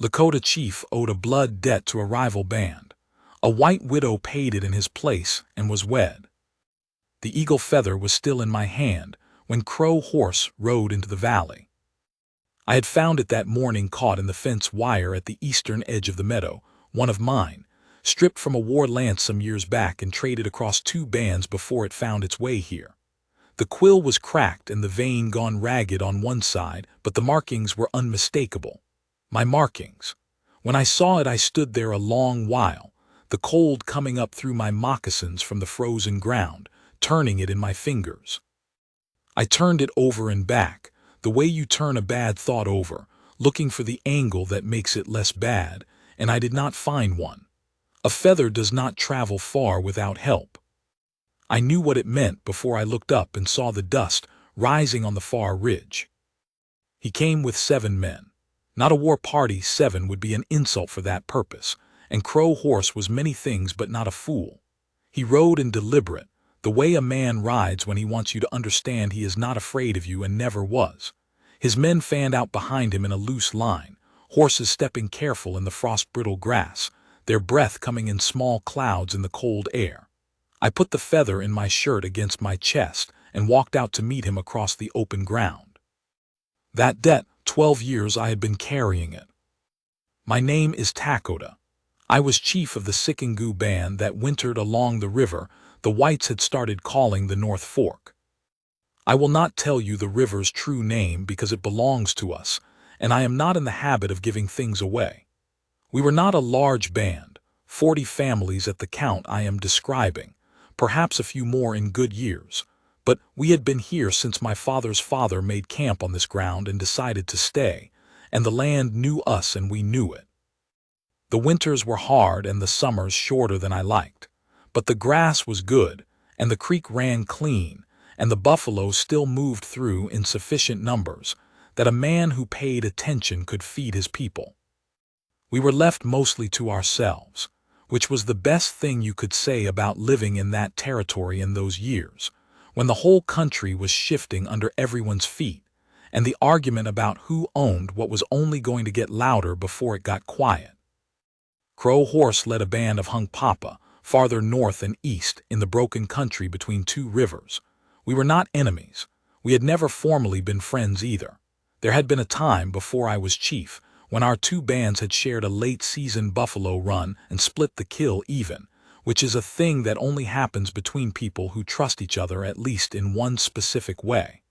Lakota chief owed a blood debt to a rival band. A white widow paid it in his place and was wed. The eagle feather was still in my hand when Crow Horse rode into the valley. I had found it that morning caught in the fence wire at the eastern edge of the meadow, one of mine, stripped from a war lance some years back and traded across two bands before it found its way here. The quill was cracked and the vein gone ragged on one side, but the markings were unmistakable. My markings. When I saw it, I stood there a long while, the cold coming up through my moccasins from the frozen ground, turning it in my fingers. I turned it over and back, the way you turn a bad thought over, looking for the angle that makes it less bad, and I did not find one. A feather does not travel far without help. I knew what it meant before I looked up and saw the dust rising on the far ridge. He came with 7 men. Not a war party, 7 would be an insult for that purpose, and Crow Horse was many things but not a fool. He rode in deliberate, the way a man rides when he wants you to understand he is not afraid of you and never was. His men fanned out behind him in a loose line, horses stepping careful in the frost-brittle grass, their breath coming in small clouds in the cold air. I put the feather in my shirt against my chest and walked out to meet him across the open ground. That debt, 12 years I had been carrying it. My name is Lakota. I was chief of the Sikangu band that wintered along the river the whites had started calling the North Fork. I will not tell you the river's true name because it belongs to us, and I am not in the habit of giving things away. We were not a large band, 40 families at the count I am describing, perhaps a few more in good years, but we had been here since my father's father made camp on this ground and decided to stay, and the land knew us and we knew it. The winters were hard and the summers shorter than I liked, but the grass was good, and the creek ran clean, and the buffalo still moved through in sufficient numbers that a man who paid attention could feed his people. We were left mostly to ourselves, which was the best thing you could say about living in that territory in those years, when the whole country was shifting under everyone's feet, and the argument about who owned what was only going to get louder before it got quiet. Crow Horse led a band of Hung Papa, farther north and east in the broken country between 2 rivers. We were not enemies. We had never formally been friends either. There had been a time before I was chief when our 2 bands had shared a late-season buffalo run and split the kill even, which is a thing that only happens between people who trust each other at least in one specific way.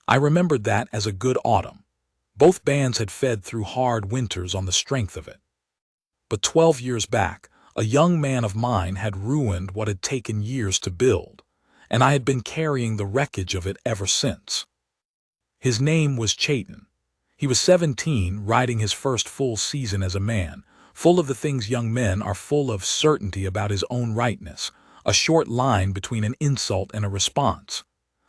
I remembered that as a good autumn. Both bands had fed through hard winters on the strength of it. But 12 years back, a young man of mine had ruined what had taken years to build, and I had been carrying the wreckage of it ever since. His name was Chayton. He was 17, riding his first full season as a man, full of the things young men are full of, certainty about his own rightness, a short line between an insult and a response,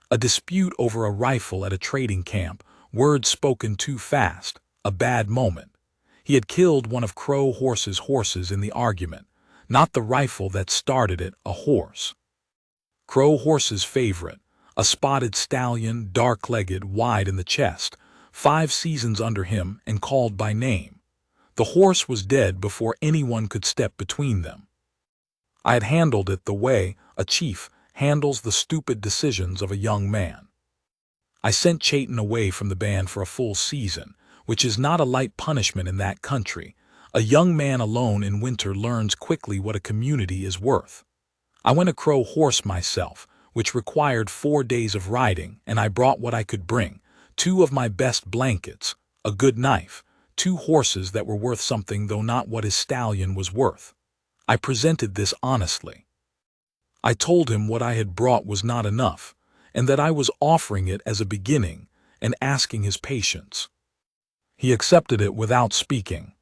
a dispute over a rifle at a trading camp, words spoken too fast, a bad moment. He had killed one of Crow Horse's horses in the argument, not the rifle that started it, a horse. Crow Horse's favorite, a spotted stallion, dark-legged, wide in the chest, 5 seasons under him and called by name. The horse was dead before anyone could step between them. I had handled it the way a chief handles the stupid decisions of a young man. I sent Chayton away from the band for a full season, which is not a light punishment in that country. A young man alone in winter learns quickly what a community is worth. I went a Crow Horse myself, which required 4 days of riding, and I brought what I could bring, 2 of my best blankets, a good knife, 2 horses that were worth something though not what his stallion was worth. I presented this honestly. I told him what I had brought was not enough, and that I was offering it as a beginning and asking his patience. He accepted it without speaking.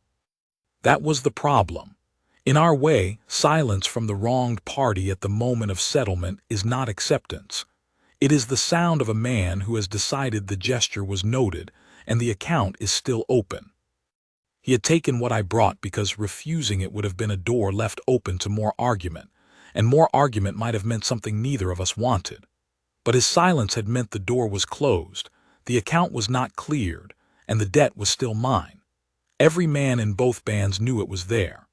That was the problem. In our way, silence from the wronged party at the moment of settlement is not acceptance. It is the sound of a man who has decided the gesture was noted and the account is still open. He had taken what I brought because refusing it would have been a door left open to more argument, and more argument might have meant something neither of us wanted. But his silence had meant the door was closed, the account was not cleared, and the debt was still mine. Every man in both bands knew it was there.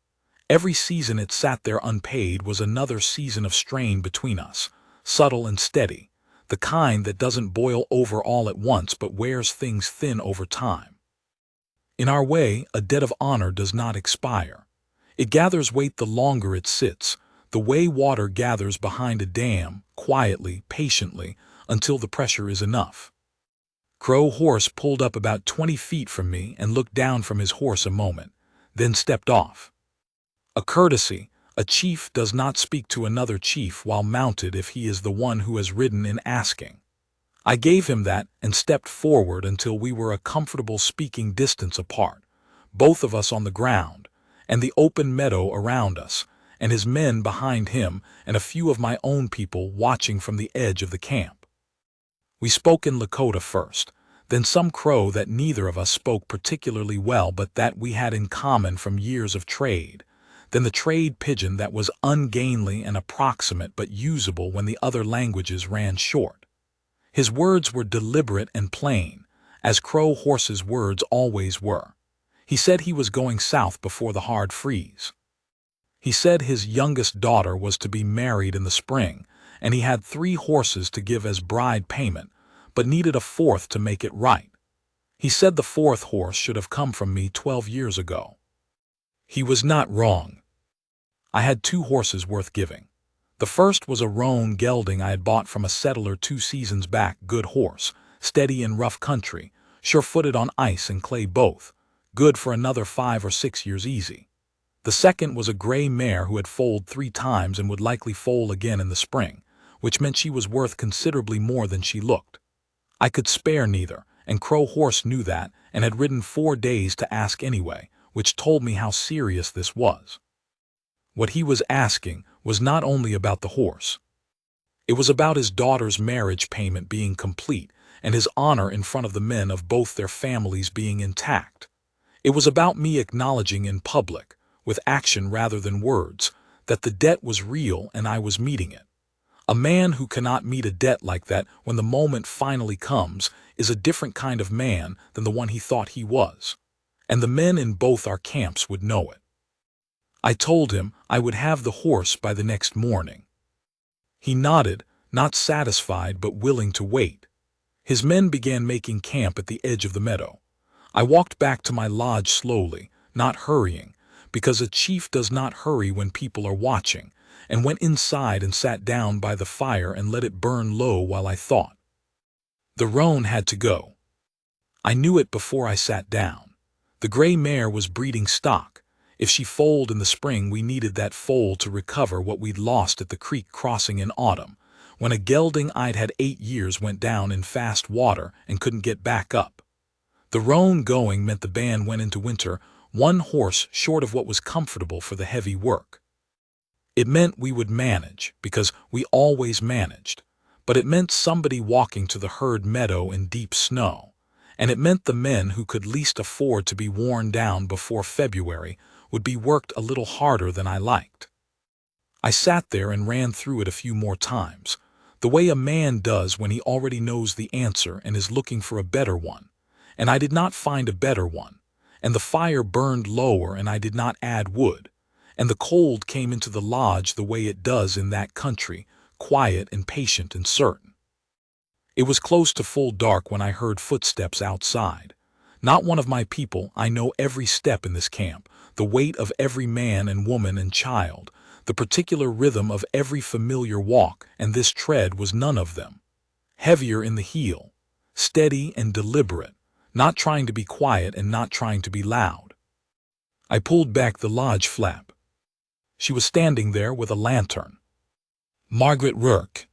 Every season it sat there unpaid was another season of strain between us, subtle and steady, the kind that doesn't boil over all at once but wears things thin over time. In our way, a debt of honor does not expire. It gathers weight the longer it sits, the way water gathers behind a dam, quietly, patiently, until the pressure is enough. Crow Horse pulled up about 20 feet from me and looked down from his horse a moment, then stepped off. A courtesy, a chief does not speak to another chief while mounted if he is the one who has ridden in asking. I gave him that and stepped forward until we were a comfortable speaking distance apart, both of us on the ground, and the open meadow around us, and his men behind him and a few of my own people watching from the edge of the camp. We spoke in Lakota first, then some Crow that neither of us spoke particularly well but that we had in common from years of trade, then the trade pidgin that was ungainly and approximate but usable when the other languages ran short. His words were deliberate and plain, as Crow Horse's words always were. He said he was going south before the hard freeze. He said his youngest daughter was to be married in the spring, and he had 3 horses to give as bride payment, but needed a 4th to make it right. He said the 4th horse should have come from me 12 years ago. He was not wrong. I had 2 horses worth giving. The first was a roan gelding I had bought from a settler 2 seasons back, good horse, steady in rough country, sure-footed on ice and clay both, good for another 5 or 6 years easy. The second was a gray mare who had foaled 3 times and would likely foal again in the spring, which meant she was worth considerably more than she looked. I could spare neither, and Crow Horse knew that and had ridden 4 days to ask anyway, which told me how serious this was. What he was asking was not only about the horse. It was about his daughter's marriage payment being complete and his honor in front of the men of both their families being intact. It was about me acknowledging in public, with action rather than words, that the debt was real and I was meeting it. A man who cannot meet a debt like that when the moment finally comes is a different kind of man than the one he thought he was, and the men in both our camps would know it. I told him I would have the horse by the next morning. He nodded, not satisfied but willing to wait. His men began making camp at the edge of the meadow. I walked back to my lodge slowly, not hurrying, because a chief does not hurry when people are watching, and went inside and sat down by the fire and let it burn low while I thought. The roan had to go. I knew it before I sat down. The gray mare was breeding stock. If she foaled in the spring, we needed that foal to recover what we'd lost at the creek crossing in autumn, when a gelding I'd had 8 years went down in fast water and couldn't get back up. The roan going meant the band went into winter 1 horse short of what was comfortable for the heavy work. It meant we would manage, because we always managed, but it meant somebody walking to the herd meadow in deep snow, and it meant the men who could least afford to be worn down before February would be worked a little harder than I liked. I sat there and ran through it a few more times, the way a man does when he already knows the answer and is looking for a better one, and I did not find a better one, and the fire burned lower and I did not add wood, and the cold came into the lodge the way it does in that country, quiet and patient and certain. It was close to full dark when I heard footsteps outside. Not one of my people. I know every step in this camp, the weight of every man and woman and child, the particular rhythm of every familiar walk, and this tread was none of them. Heavier in the heel, steady and deliberate, not trying to be quiet and not trying to be loud. I pulled back the lodge flap. She was standing there with a lantern. Margaret Rourke.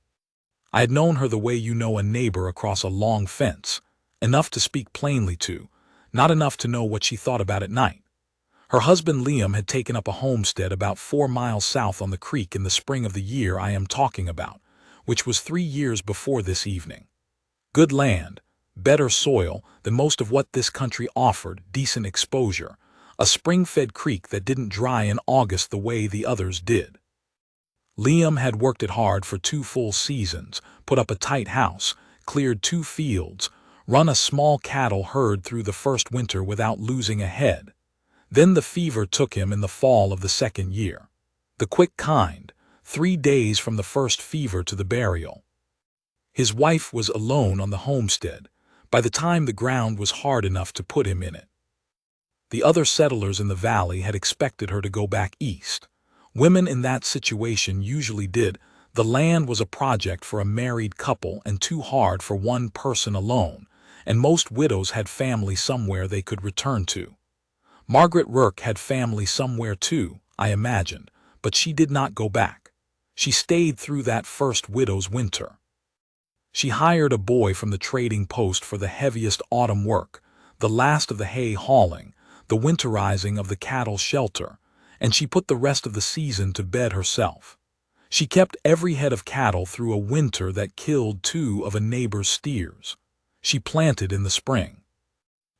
I had known her the way you know a neighbor across a long fence, enough to speak plainly to, not enough to know what she thought about at night. Her husband Liam had taken up a homestead about 4 miles south on the creek in the spring of the year I am talking about, which was 3 years before this evening. Good land, better soil than most of what this country offered, decent exposure, a spring-fed creek that didn't dry in August the way the others did. Liam had worked it hard for 2 full seasons, put up a tight house, cleared 2 fields, run a small cattle herd through the first winter without losing a head, Then the fever took him in the fall of the second year. The quick kind, 3 days from the first fever to the burial. His wife was alone on the homestead by the time the ground was hard enough to put him in it. The other settlers in the valley had expected her to go back east. Women in that situation usually did. The land was a project for a married couple and too hard for one person alone, and most widows had family somewhere they could return to. Margaret Rourke had family somewhere too, I imagined, but she did not go back. She stayed through that first widow's winter. She hired a boy from the trading post for the heaviest autumn work, the last of the hay hauling, the winterizing of the cattle shelter, and she put the rest of the season to bed herself. She kept every head of cattle through a winter that killed 2 of a neighbor's steers. She planted in the spring.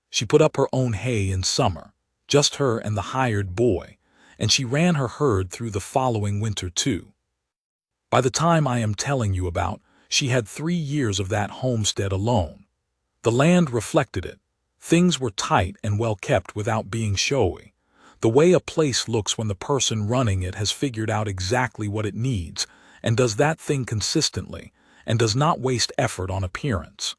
She put up her own hay in summer, just her and the hired boy, and she ran her herd through the following winter too. By the time I am telling you about, she had 3 years of that homestead alone. The land reflected it. Things were tight and well kept without being showy. The way a place looks when the person running it has figured out exactly what it needs and does that thing consistently and does not waste effort on appearance.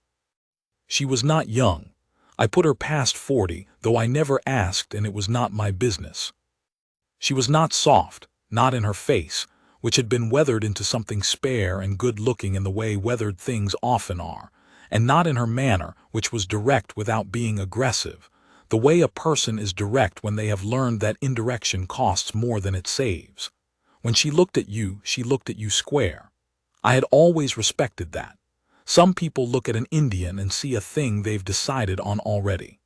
She was not young. I put her past 40, though I never asked and it was not my business. She was not soft, not in her face, which had been weathered into something spare and good-looking in the way weathered things often are, and not in her manner, which was direct without being aggressive, the way a person is direct when they have learned that indirection costs more than it saves. When she looked at you, she looked at you square. I had always respected that. Some people look at an Indian and see a thing they've decided on already.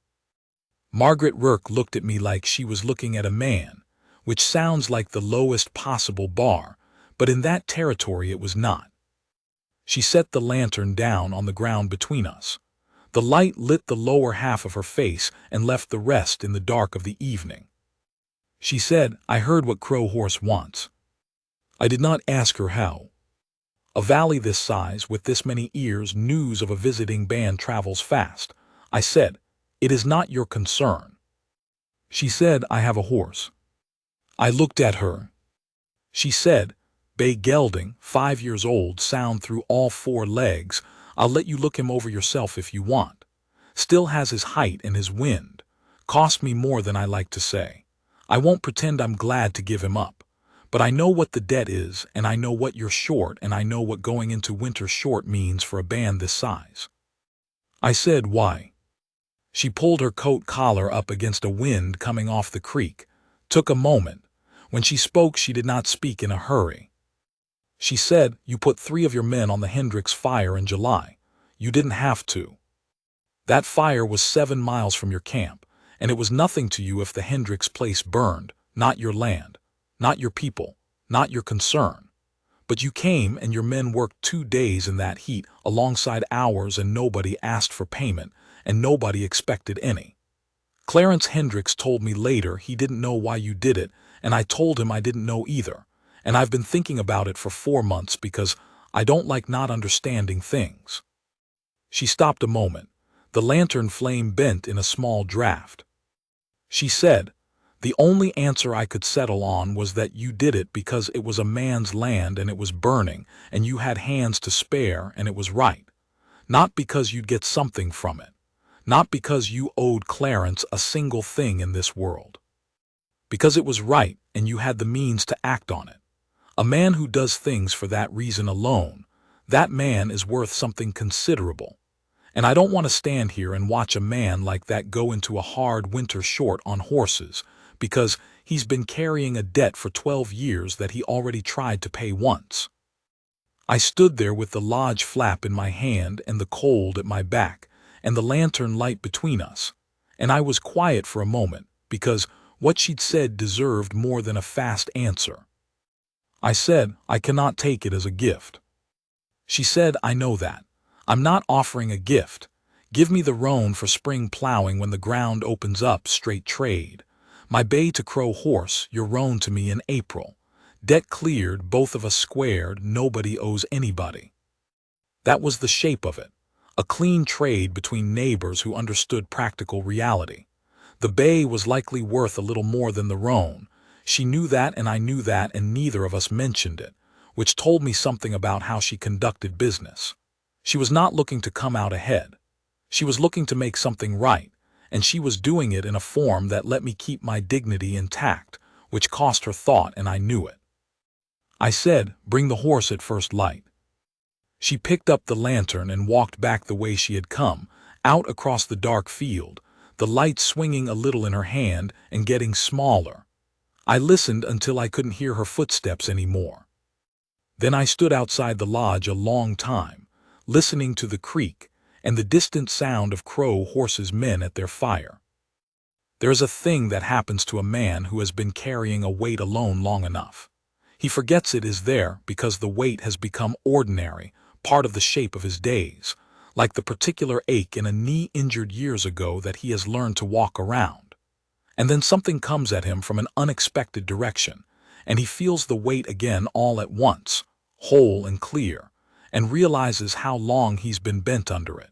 Margaret Rourke looked at me like she was looking at a man, which sounds like the lowest possible bar, but in that territory it was not. She set the lantern down on the ground between us. The light lit the lower half of her face and left the rest in the dark of the evening. She said, "I heard what Crow Horse wants." I did not ask her how. A valley this size, with this many ears, news of a visiting band travels fast. I said, "It is not your concern." She said, "I have a horse." I looked at her. She said, "Bay gelding, 5 years old, sound through all 4 legs. I'll let you look him over yourself if you want. Still has his height and his wind. Cost me more than I like to say. I won't pretend I'm glad to give him up. But I know what the debt is, and I know what you're short, and I know what going into winter short means for a band this size." I said, "Why?" She pulled her coat collar up against a wind coming off the creek. Took a moment. When she spoke, she did not speak in a hurry. She said, "You put 3 of your men on the Hendricks fire in July. You didn't have to. That fire was 7 miles from your camp, and it was nothing to you if the Hendricks place burned, not your land, not your people, not your concern. But you came and your men worked 2 days in that heat alongside ours, and nobody asked for payment, and nobody expected any. Clarence Hendricks told me later he didn't know why you did it, and I told him I didn't know either, and I've been thinking about it for 4 months because I don't like not understanding things." She stopped a moment. The lantern flame bent in a small draft. She said, "The only answer I could settle on was that you did it because it was a man's land and it was burning, and you had hands to spare and it was right. Not because you'd get something from it. Not because you owed Clarence a single thing in this world. Because it was right and you had the means to act on it. A man who does things for that reason alone, that man is worth something considerable. And I don't want to stand here and watch a man like that go into a hard winter short on horses, because he's been carrying a debt for 12 years that he already tried to pay once." I stood there with the lodge flap in my hand and the cold at my back, and the lantern light between us, and I was quiet for a moment, because what she'd said deserved more than a fast answer. I said, "I cannot take it as a gift." She said, "I know that. I'm not offering a gift. Give me the roan for spring plowing when the ground opens up, straight trade. My bay to Crow Horse, your roan to me in April. Debt cleared, both of us squared, nobody owes anybody." That was the shape of it. A clean trade between neighbors who understood practical reality. The bay was likely worth a little more than the roan. She knew that and I knew that, and neither of us mentioned it, which told me something about how she conducted business. She was not looking to come out ahead. She was looking to make something right, and she was doing it in a form that let me keep my dignity intact, which cost her thought, and I knew it. I said, "Bring the horse at first light." She picked up the lantern and walked back the way she had come, out across the dark field, the light swinging a little in her hand and getting smaller. I listened until I couldn't hear her footsteps anymore. Then I stood outside the lodge a long time, listening to the creak and the distant sound of Crow Horse's men at their fire. There is a thing that happens to a man who has been carrying a weight alone long enough. He forgets it is there because the weight has become ordinary, part of the shape of his days, like the particular ache in a knee injured years ago that he has learned to walk around. And then something comes at him from an unexpected direction, and he feels the weight again all at once, whole and clear, and realizes how long he's been bent under it.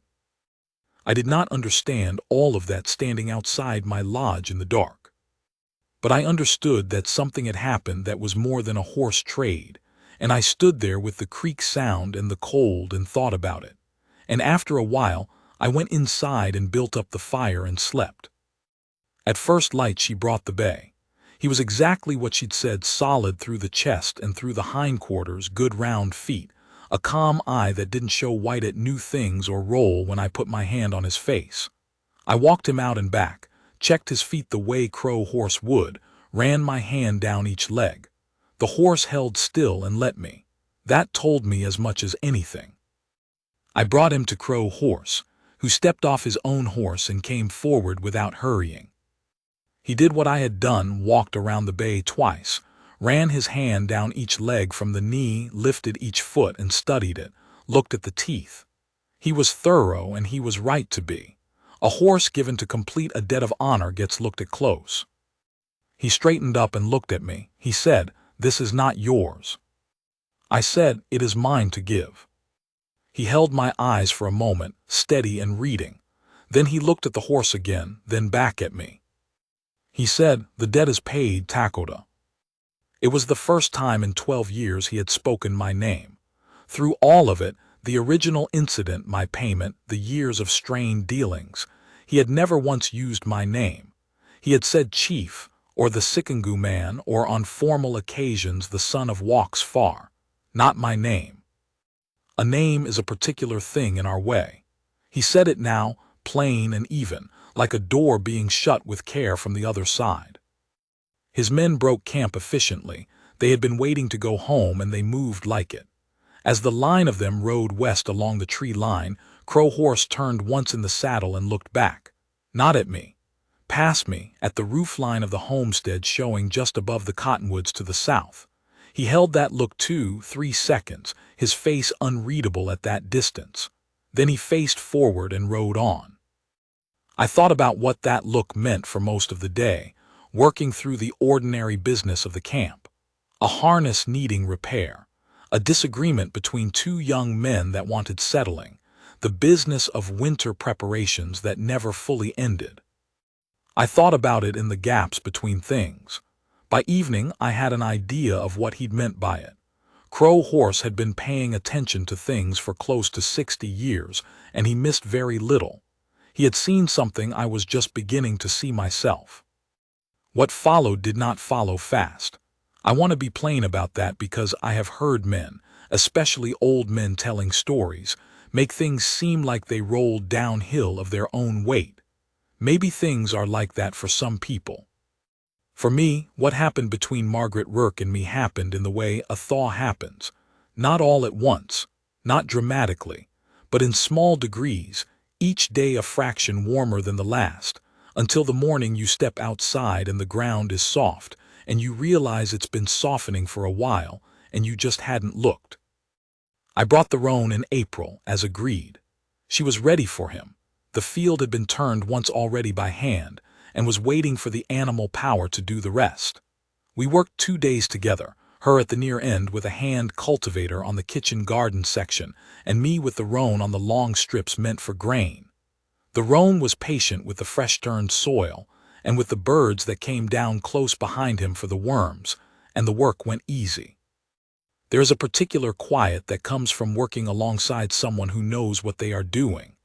I did not understand all of that standing outside my lodge in the dark. But I understood that something had happened that was more than a horse trade, and I stood there with the creak sound and the cold and thought about it. And after a while, I went inside and built up the fire and slept. At first light she brought the bay. He was exactly what she'd said, solid through the chest and through the hindquarters, good round feet, a calm eye that didn't show white at new things or roll when I put my hand on his face. I walked him out and back, checked his feet the way Crow Horse would, ran my hand down each leg. The horse held still and let me. That told me as much as anything. I brought him to Crow Horse, who stepped off his own horse and came forward without hurrying. He did what I had done, walked around the bay twice, ran his hand down each leg from the knee, lifted each foot and studied it, looked at the teeth. He was thorough, and he was right to be. A horse given to complete a debt of honor gets looked at close. He straightened up and looked at me. He said, "This is not yours." I said, "It is mine to give." He held my eyes for a moment, steady and reading. Then he looked at the horse again, then back at me. He said, "The debt is paid, Lakota." It was the first time in 12 years he had spoken my name. Through all of it, the original incident, my payment, the years of strained dealings, he had never once used my name. He had said chief, or the Sikangu man, or on formal occasions the son of walks far. Not my name. A name is a particular thing in our way. He said it now, plain and even, like a door being shut with care from the other side. His men broke camp efficiently. They had been waiting to go home, and they moved like it. As the line of them rode west along the tree line, Crow Horse turned once in the saddle and looked back. Not at me. Past me, at the roof line of the homestead showing just above the cottonwoods to the south. He held that look 2-3 seconds, his face unreadable at that distance. Then he faced forward and rode on. I thought about what that look meant for most of the day, working through the ordinary business of the camp. A harness needing repair, a disagreement between two young men that wanted settling, the business of winter preparations that never fully ended. I thought about it in the gaps between things. By evening, I had an idea of what he'd meant by it. Crow Horse had been paying attention to things for close to 60 years, and he missed very little. He had seen something I was just beginning to see myself. What followed did not follow fast. I want to be plain about that because I have heard men, especially old men telling stories, make things seem like they rolled downhill of their own weight. Maybe things are like that for some people. For me, what happened between Margaret Rourke and me happened in the way a thaw happens. Not all at once, not dramatically, but in small degrees, each day a fraction warmer than the last, until the morning you step outside and the ground is soft, and you realize it's been softening for a while, and you just hadn't looked. I brought the roan in April, as agreed. She was ready for him. The field had been turned once already by hand, and was waiting for the animal power to do the rest. We worked 2 days together, her at the near end with a hand cultivator on the kitchen garden section, and me with the roan on the long strips meant for grain. The roan was patient with the fresh-turned soil, and with the birds that came down close behind him for the worms, and the work went easy. There is a particular quiet that comes from working alongside someone who knows what they are doing.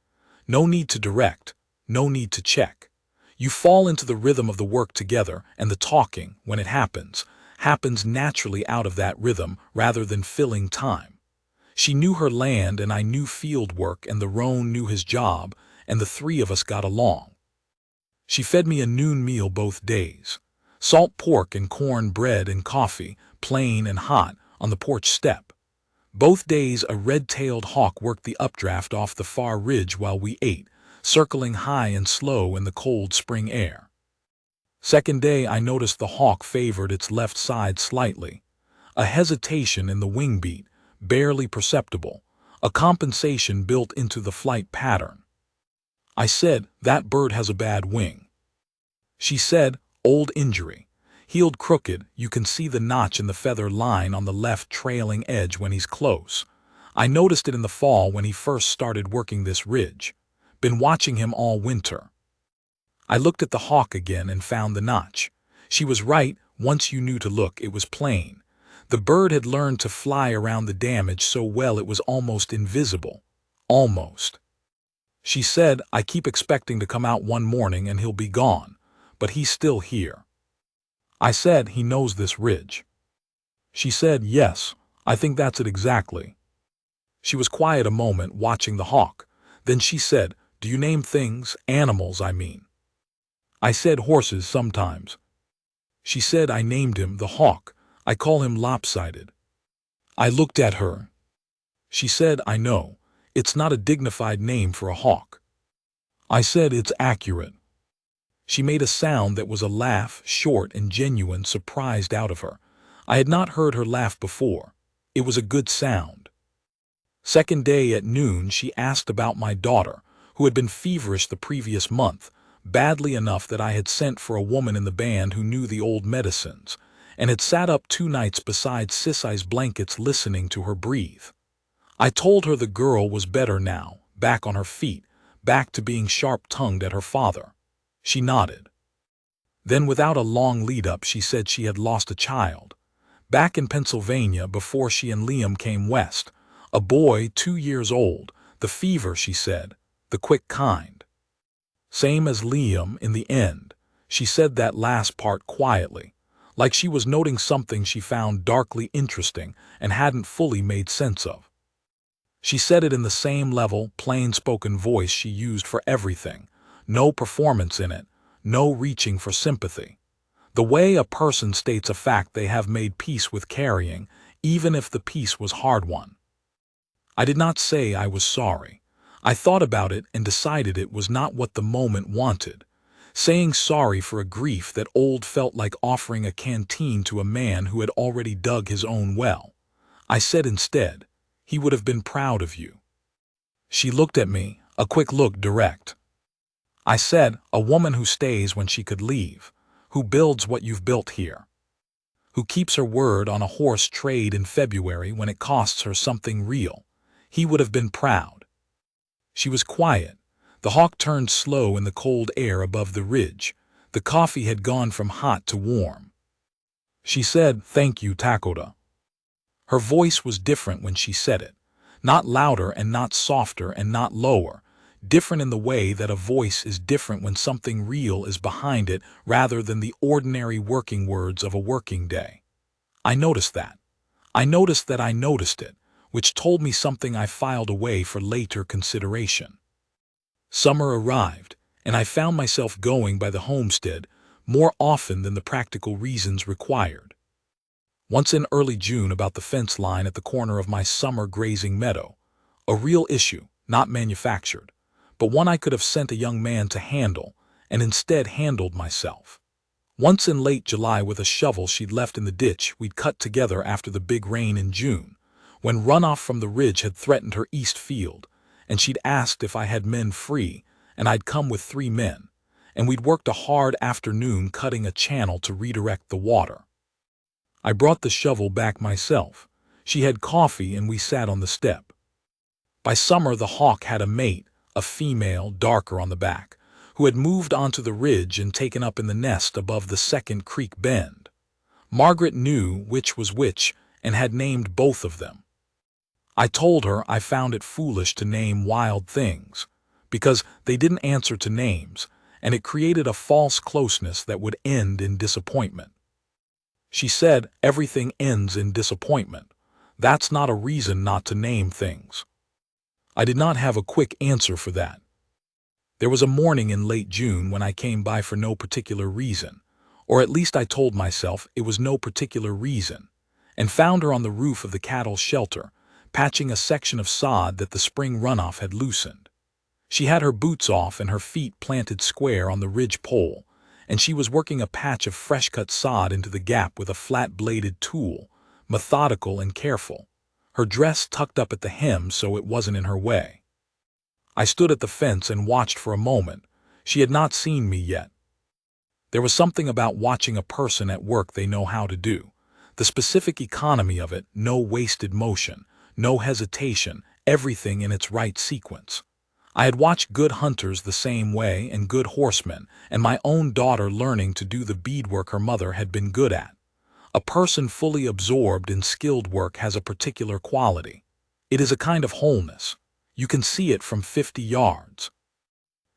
No need to direct, no need to check. You fall into the rhythm of the work together, and the talking, when it happens naturally out of that rhythm rather than filling time. She knew her land and I knew field work, and the roan knew his job, and the three of us got along. She fed me a noon meal both days. Salt pork and corn bread and coffee, plain and hot, on the porch step. Both days a red-tailed hawk worked the updraft off the far ridge while we ate, circling high and slow in the cold spring air. Second day I noticed the hawk favored its left side slightly. A hesitation in the wing beat, barely perceptible, a compensation built into the flight pattern. I said, "That bird has a bad wing." She said, "Old injury. Healed crooked, you can see the notch in the feather line on the left trailing edge when he's close. I noticed it in the fall when he first started working this ridge. Been watching him all winter." I looked at the hawk again and found the notch. She was right, once you knew to look, it was plain. The bird had learned to fly around the damage so well it was almost invisible. Almost. She said, "I keep expecting to come out one morning and he'll be gone, but he's still here." I said, "He knows this ridge." She said, "Yes, I think that's it exactly." She was quiet a moment, watching the hawk. Then she said, "Do you name things, animals, I mean?" I said, "Horses sometimes." She said, "I named him the hawk. I call him lopsided." I looked at her. She said, "I know. It's not a dignified name for a hawk." I said, "It's accurate." She made a sound that was a laugh, short and genuine, surprised out of her. I had not heard her laugh before. It was a good sound. Second day at noon she asked about my daughter, who had been feverish the previous month, badly enough that I had sent for a woman in the band who knew the old medicines, and had sat up 2 nights beside Sissai's blankets listening to her breathe. I told her the girl was better now, back on her feet, back to being sharp-tongued at her father. She nodded. Then without a long lead-up she said she had lost a child. Back in Pennsylvania before she and Liam came west. A boy 2 years old, the fever, she said, the quick kind. Same as Liam in the end. She said that last part quietly, like she was noting something she found darkly interesting and hadn't fully made sense of. She said it in the same level, plain-spoken voice she used for everything. No performance in it, no reaching for sympathy. The way a person states a fact they have made peace with carrying, even if the peace was hard-won. I did not say I was sorry. I thought about it and decided it was not what the moment wanted. Saying sorry for a grief that old felt like offering a canteen to a man who had already dug his own well. I said instead, "He would have been proud of you." She looked at me, a quick look, direct. I said, "A woman who stays when she could leave, who builds what you've built here, who keeps her word on a horse trade in February when it costs her something real. He would have been proud." She was quiet. The hawk turned slow in the cold air above the ridge. The coffee had gone from hot to warm. She said, "Thank you, Lakota." Her voice was different when she said it. Not louder and not softer and not lower. Different in the way that a voice is different when something real is behind it rather than the ordinary working words of a working day. I noticed that. I noticed that I noticed it, which told me something I filed away for later consideration. Summer arrived, and I found myself going by the homestead more often than the practical reasons required. Once in early June about the fence line at the corner of my summer grazing meadow. A real issue, not manufactured, but one I could have sent a young man to handle, and instead handled myself. Once in late July with a shovel she'd left in the ditch we'd cut together after the big rain in June, when runoff from the ridge had threatened her east field, and she'd asked if I had men free, and I'd come with 3 men, and we'd worked a hard afternoon cutting a channel to redirect the water. I brought the shovel back myself. She had coffee and we sat on the step. By summer the hawk had a mate, a female, darker on the back, who had moved onto the ridge and taken up in the nest above the second creek bend. Margaret knew which was which and had named both of them. I told her I found it foolish to name wild things, because they didn't answer to names, and it created a false closeness that would end in disappointment. She said, everything ends in disappointment. That's not a reason not to name things. I did not have a quick answer for that. There was a morning in late June when I came by for no particular reason, or at least I told myself it was no particular reason, and found her on the roof of the cattle shelter, patching a section of sod that the spring runoff had loosened. She had her boots off and her feet planted square on the ridge pole, and she was working a patch of fresh-cut sod into the gap with a flat-bladed tool, methodical and careful, her dress tucked up at the hem so it wasn't in her way. I stood at the fence and watched for a moment. She had not seen me yet. There was something about watching a person at work they know how to do. The specific economy of it, no wasted motion, no hesitation, everything in its right sequence. I had watched good hunters the same way and good horsemen, and my own daughter learning to do the beadwork her mother had been good at. A person fully absorbed in skilled work has a particular quality. It is a kind of wholeness. You can see it from 50 yards.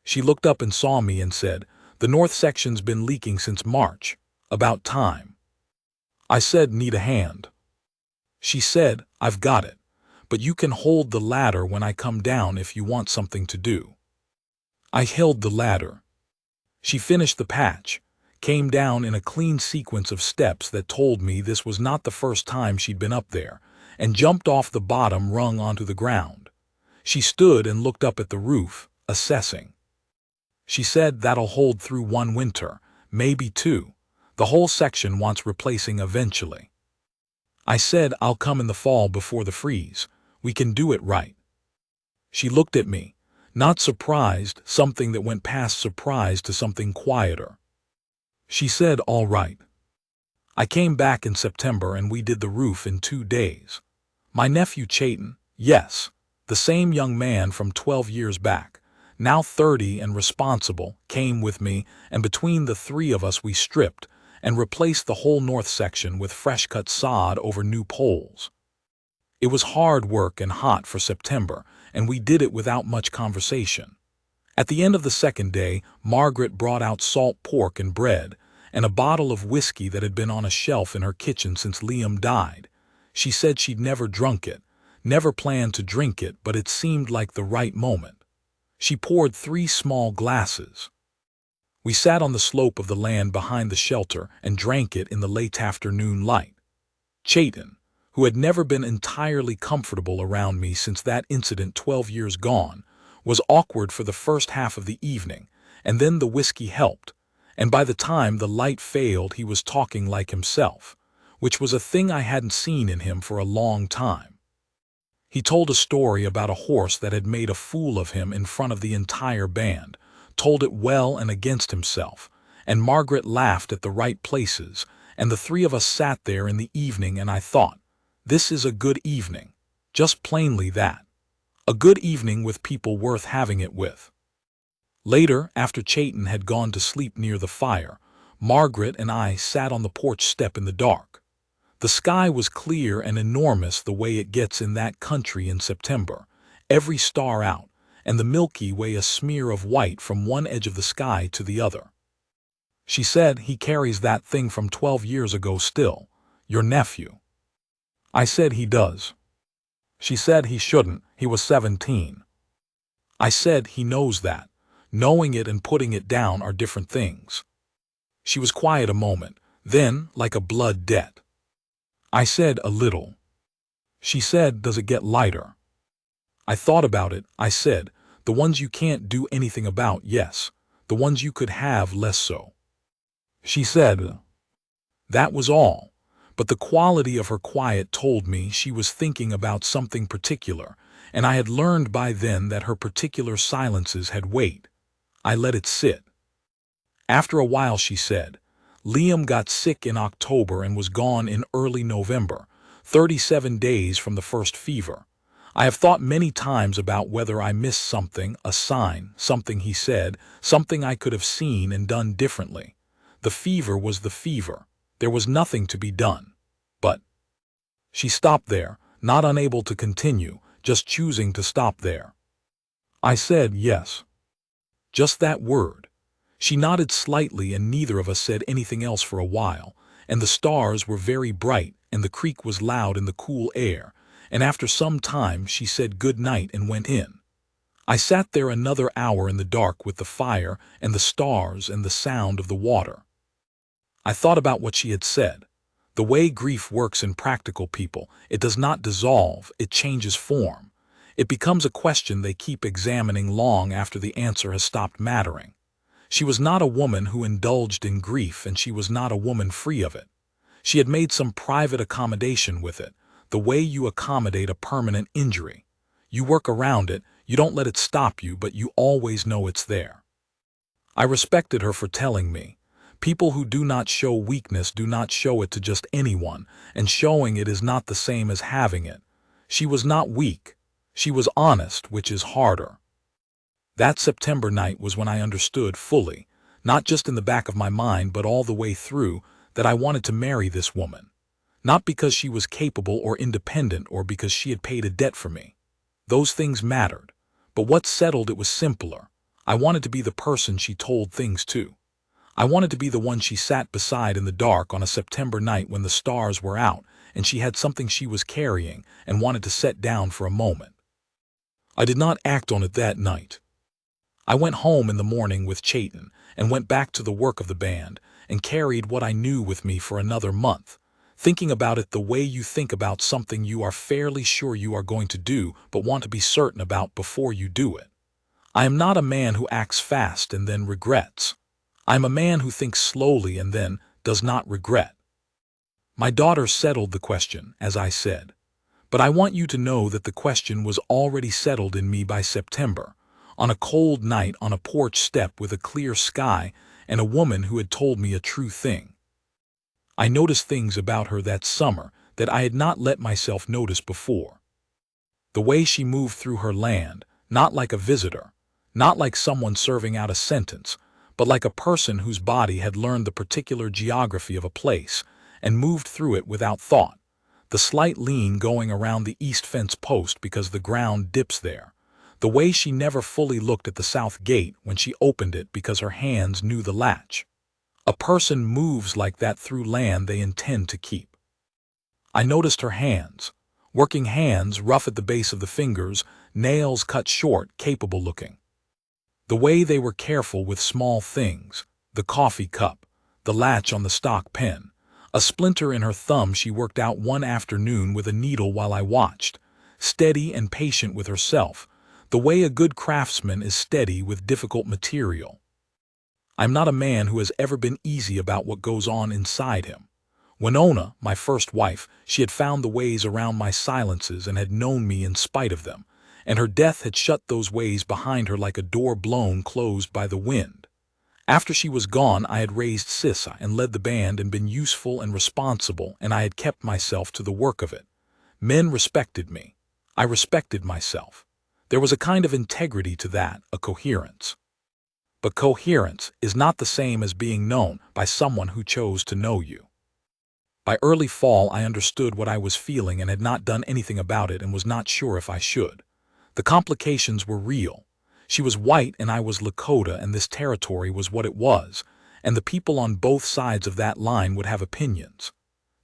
She looked up and saw me and said, "The north section's been leaking since March. About time." I said, "Need a hand?" She said, "I've got it, but you can hold the ladder when I come down if you want something to do." I held the ladder. She finished the patch, came down in a clean sequence of steps that told me this was not the first time she'd been up there, and jumped off the bottom rung onto the ground. She stood and looked up at the roof, assessing. She said, "That'll hold through one winter, maybe two. The whole section wants replacing eventually." I said, "I'll come in the fall before the freeze. We can do it right." She looked at me, not surprised, something that went past surprise to something quieter. She said, "All right." I came back in September and we did the roof in 2 days. My nephew Chayton, yes, the same young man from 12 years back, now 30 and responsible, came with me, and between the three of us we stripped and replaced the whole north section with fresh-cut sod over new poles. It was hard work and hot for September, and we did it without much conversation. At the end of the second day, Margaret brought out salt pork and bread, and a bottle of whiskey that had been on a shelf in her kitchen since Liam died. She said she'd never drunk it, never planned to drink it, but it seemed like the right moment. She poured 3 small glasses. We sat on the slope of the land behind the shelter and drank it in the late afternoon light. Chayton, who had never been entirely comfortable around me since that incident 12 years gone, was awkward for the first half of the evening, and then the whiskey helped, and by the time the light failed he was talking like himself, which was a thing I hadn't seen in him for a long time. He told a story about a horse that had made a fool of him in front of the entire band, told it well and against himself, and Margaret laughed at the right places, and the three of us sat there in the evening, and I thought, this is a good evening, just plainly that. A good evening with people worth having it with. Later, after Chayton had gone to sleep near the fire, Margaret and I sat on the porch step in the dark. The sky was clear and enormous the way it gets in that country in September, every star out, and the Milky Way a smear of white from one edge of the sky to the other. She said, "He carries that thing from 12 years ago still, your nephew." I said, "He does." She said he shouldn't, he was 17. I said, "He knows that. Knowing it and putting it down are different things." She was quiet a moment, then, like a blood debt. I said, "A little." She said, "Does it get lighter?" I thought about it. I said, "The ones you can't do anything about, yes. The ones you could have, less so." She said, that was all. But the quality of her quiet told me she was thinking about something particular, and I had learned by then that her particular silences had weight. I let it sit. After a while she said, "Liam got sick in October and was gone in early November, 37 days from the first fever. I have thought many times about whether I missed something, a sign, something he said, something I could have seen and done differently. The fever was the fever. There was nothing to be done. But she stopped there, not unable to continue, just choosing to stop there. I said yes. Just that word. She nodded slightly, and neither of us said anything else for a while, and the stars were very bright, and the creek was loud in the cool air, and after some time she said good night and went in. I sat there another hour in the dark with the fire and the stars and the sound of the water. I thought about what she had said. The way grief works in practical people, it does not dissolve, it changes form. It becomes a question they keep examining long after the answer has stopped mattering. She was not a woman who indulged in grief, and she was not a woman free of it. She had made some private accommodation with it, the way you accommodate a permanent injury. You work around it, you don't let it stop you, but you always know it's there. I respected her for telling me. People who do not show weakness do not show it to just anyone, and showing it is not the same as having it. She was not weak. She was honest, which is harder. That September night was when I understood fully, not just in the back of my mind but all the way through, that I wanted to marry this woman. Not because she was capable or independent or because she had paid a debt for me. Those things mattered. But what settled it was simpler. I wanted to be the person she told things to. I wanted to be the one she sat beside in the dark on a September night when the stars were out and she had something she was carrying and wanted to set down for a moment. I did not act on it that night. I went home in the morning with Chayton and went back to the work of the band and carried what I knew with me for another month, thinking about it the way you think about something you are fairly sure you are going to do but want to be certain about before you do it. I am not a man who acts fast and then regrets. I am a man who thinks slowly and then does not regret. My daughter settled the question, as I said. But I want you to know that the question was already settled in me by September, on a cold night on a porch step with a clear sky and a woman who had told me a true thing. I noticed things about her that summer that I had not let myself notice before. The way she moved through her land, not like a visitor, not like someone serving out a sentence, but like a person whose body had learned the particular geography of a place and moved through it without thought. The slight lean going around the east fence post because the ground dips there. The way she never fully looked at the south gate when she opened it because her hands knew the latch. A person moves like that through land they intend to keep. I noticed her hands, working hands rough at the base of the fingers, nails cut short, capable looking. The way they were careful with small things, the coffee cup, the latch on the stock pen, a splinter in her thumb she worked out one afternoon with a needle while I watched, steady and patient with herself, the way a good craftsman is steady with difficult material. I'm not a man who has ever been easy about what goes on inside him. Winona, my first wife, she had found the ways around my silences and had known me in spite of them, and her death had shut those ways behind her like a door blown closed by the wind. After she was gone, I had raised Sissa and led the band and been useful and responsible, and I had kept myself to the work of it. Men respected me. I respected myself. There was a kind of integrity to that, a coherence. But coherence is not the same as being known by someone who chose to know you. By early fall, I understood what I was feeling and had not done anything about it and was not sure if I should. The complications were real. She was white and I was Lakota, and this territory was what it was, and the people on both sides of that line would have opinions.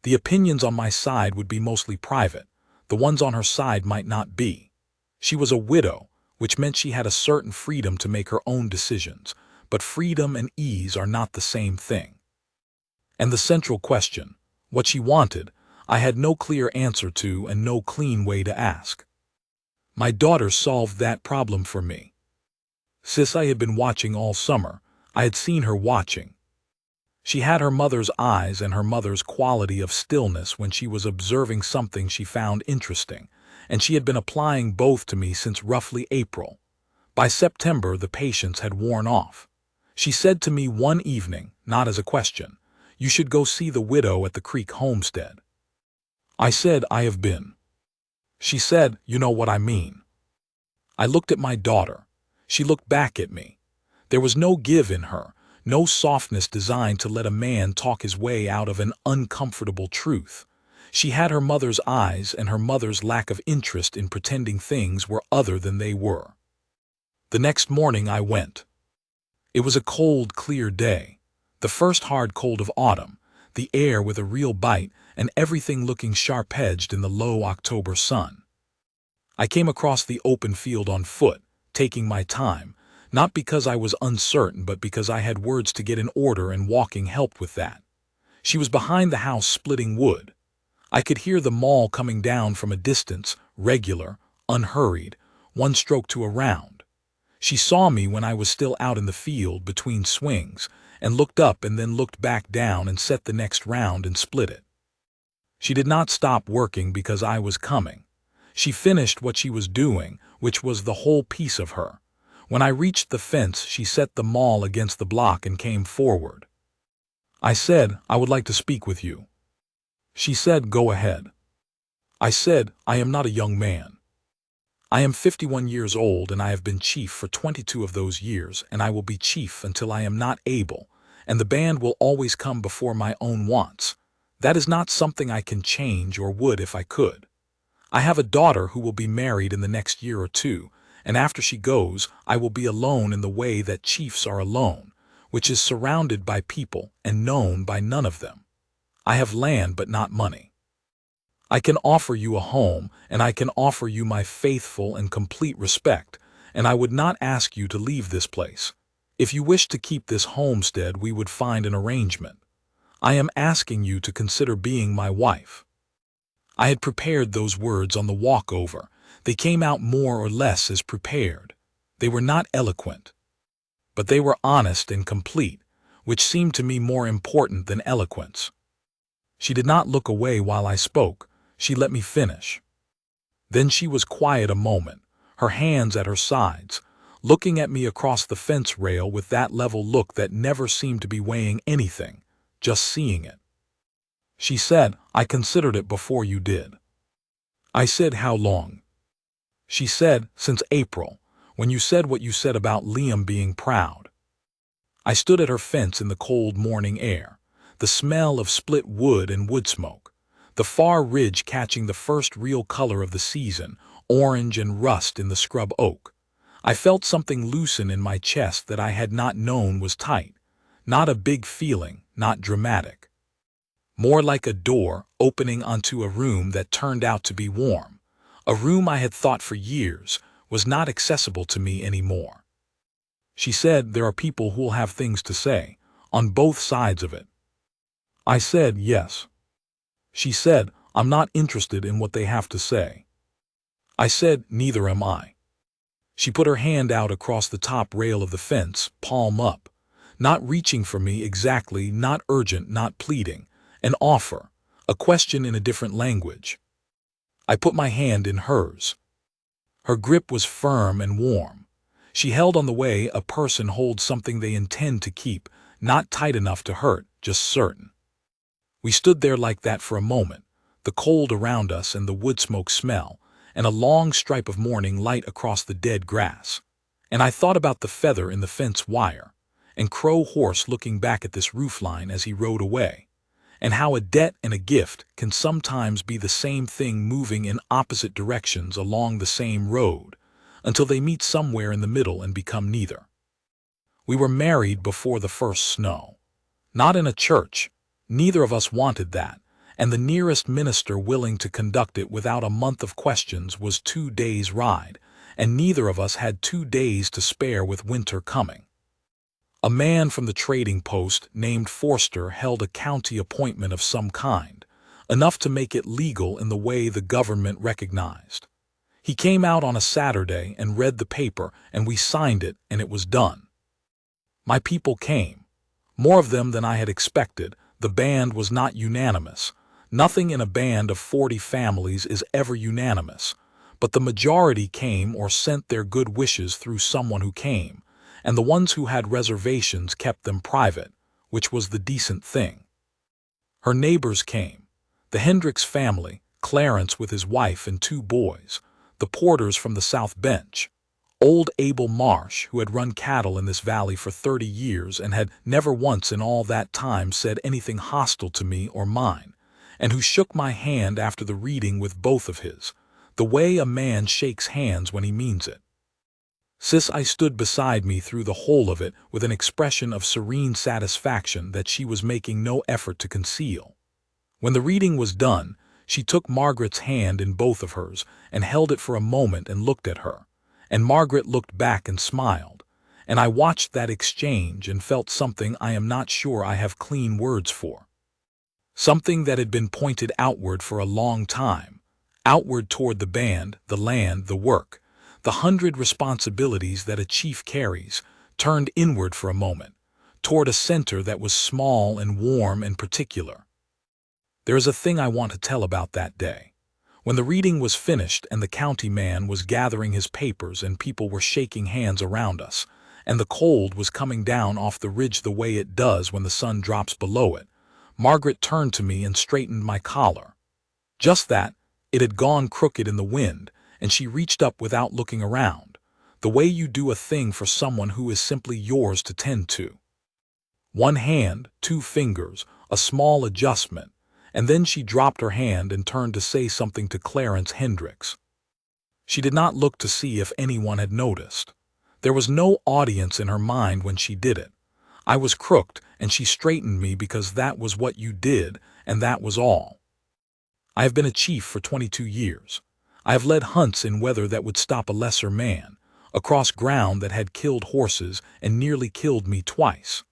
The opinions on my side would be mostly private. The ones on her side might not be. She was a widow, which meant she had a certain freedom to make her own decisions, but freedom and ease are not the same thing. And the central question, what she wanted, I had no clear answer to and no clean way to ask. My daughter solved that problem for me. Sis, I had been watching all summer. I had seen her watching. She had her mother's eyes and her mother's quality of stillness when she was observing something she found interesting, and she had been applying both to me since roughly April. By September, the patience had worn off. She said to me one evening, not as a question, "You should go see the widow at the Creek homestead." I said, "I have been." She said, "You know what I mean." I looked at my daughter. She looked back at me. There was no give in her, no softness designed to let a man talk his way out of an uncomfortable truth. She had her mother's eyes and her mother's lack of interest in pretending things were other than they were. The next morning I went. It was a cold, clear day, the first hard cold of autumn, the air with a real bite and everything looking sharp-edged in the low October sun. I came across the open field on foot, taking my time, not because I was uncertain but because I had words to get in order and walking helped with that. She was behind the house splitting wood. I could hear the maul coming down from a distance, regular, unhurried, one stroke to a round. She saw me when I was still out in the field between swings, and looked up and then looked back down and set the next round and split it. She did not stop working because I was coming. She finished what she was doing, which was the whole piece of her. When I reached the fence, she set the maul against the block and came forward. I said, "I would like to speak with you." She said, "Go ahead." I said, "I am not a young man. I am 51 years old and I have been chief for 22 of those years, and I will be chief until I am not able, and the band will always come before my own wants. That is not something I can change or would if I could. I have a daughter who will be married in the next year or two, and after she goes, I will be alone in the way that chiefs are alone, which is surrounded by people and known by none of them. I have land but not money. I can offer you a home, and I can offer you my faithful and complete respect, and I would not ask you to leave this place. If you wish to keep this homestead, we would find an arrangement. I am asking you to consider being my wife." I had prepared those words on the walk over. They came out more or less as prepared. They were not eloquent, but they were honest and complete, which seemed to me more important than eloquence. She did not look away while I spoke. She let me finish. Then she was quiet a moment, her hands at her sides, looking at me across the fence rail with that level look that never seemed to be weighing anything, just seeing it. She said, "I considered it before you did." I said, "How long?" She said, "Since April, when you said what you said about Liam being proud." I stood at her fence in the cold morning air, the smell of split wood and wood smoke, the far ridge catching the first real color of the season, orange and rust in the scrub oak. I felt something loosen in my chest that I had not known was tight, not a big feeling, not dramatic. More like a door opening onto a room that turned out to be warm. A room I had thought for years was not accessible to me anymore. She said, "There are people who'll have things to say, on both sides of it." I said, "Yes." She said, "I'm not interested in what they have to say." I said, "Neither am I." She put her hand out across the top rail of the fence, palm up, not reaching for me exactly, not urgent, not pleading, an offer, a question in a different language. I put my hand in hers. Her grip was firm and warm. She held on the way a person holds something they intend to keep, not tight enough to hurt, just certain. We stood there like that for a moment, the cold around us and the wood smoke smell, and a long stripe of morning light across the dead grass. And I thought about the feather in the fence wire, and Crow Horse looking back at this roofline as he rode away, and how a debt and a gift can sometimes be the same thing moving in opposite directions along the same road, until they meet somewhere in the middle and become neither. We were married before the first snow. Not in a church. Neither of us wanted that, and the nearest minister willing to conduct it without a month of questions was 2 days' ride, and neither of us had 2 days to spare with winter coming. A man from the trading post named Forster held a county appointment of some kind, enough to make it legal in the way the government recognized. He came out on a Saturday and read the paper, and we signed it, and it was done. My people came, more of them than I had expected. The band was not unanimous. Nothing in a band of 40 families is ever unanimous, but the majority came or sent their good wishes through someone who came, and the ones who had reservations kept them private, which was the decent thing. Her neighbors came. The Hendricks family, Clarence with his wife and 2 boys, the porters from the South Bench, old Abel Marsh, who had run cattle in this valley for 30 years and had never once in all that time said anything hostile to me or mine, and who shook my hand after the reading with both of his, the way a man shakes hands when he means it. Sis I stood beside me through the whole of it with an expression of serene satisfaction that she was making no effort to conceal. When the reading was done, she took Margaret's hand in both of hers and held it for a moment and looked at her, and Margaret looked back and smiled, and I watched that exchange and felt something I am not sure I have clean words for. Something that had been pointed outward for a long time, outward toward the band, the land, the work, the 100 responsibilities that a chief carries, turned inward for a moment, toward a center that was small and warm and particular. There is a thing I want to tell about that day. When the reading was finished and the county man was gathering his papers and people were shaking hands around us, and the cold was coming down off the ridge the way it does when the sun drops below it, Margaret turned to me and straightened my collar. Just that, it had gone crooked in the wind, and she reached up without looking around, the way you do a thing for someone who is simply yours to tend to. 1 hand, 2 fingers, a small adjustment, and then she dropped her hand and turned to say something to Clarence Hendricks. She did not look to see if anyone had noticed. There was no audience in her mind when she did it. I was crooked, and she straightened me because that was what you did, and that was all. I have been a chief for 22 years. I have led hunts in weather that would stop a lesser man, across ground that had killed horses and nearly killed me twice.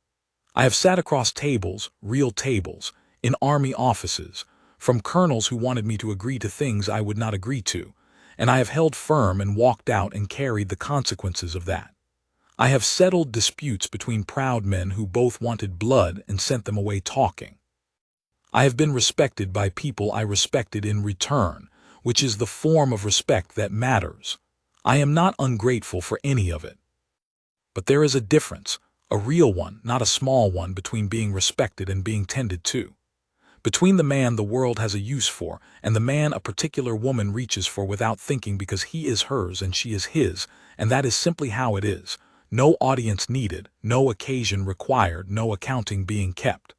I have sat across tables, real tables, in army offices, from colonels who wanted me to agree to things I would not agree to, and I have held firm and walked out and carried the consequences of that. I have settled disputes between proud men who both wanted blood and sent them away talking. I have been respected by people I respected in return, which is the form of respect that matters. I am not ungrateful for any of it. But there is a difference, a real one, not a small one, between being respected and being tended to. Between the man the world has a use for and the man a particular woman reaches for without thinking because he is hers and she is his, and that is simply how it is. No audience needed, no occasion required, no accounting being kept.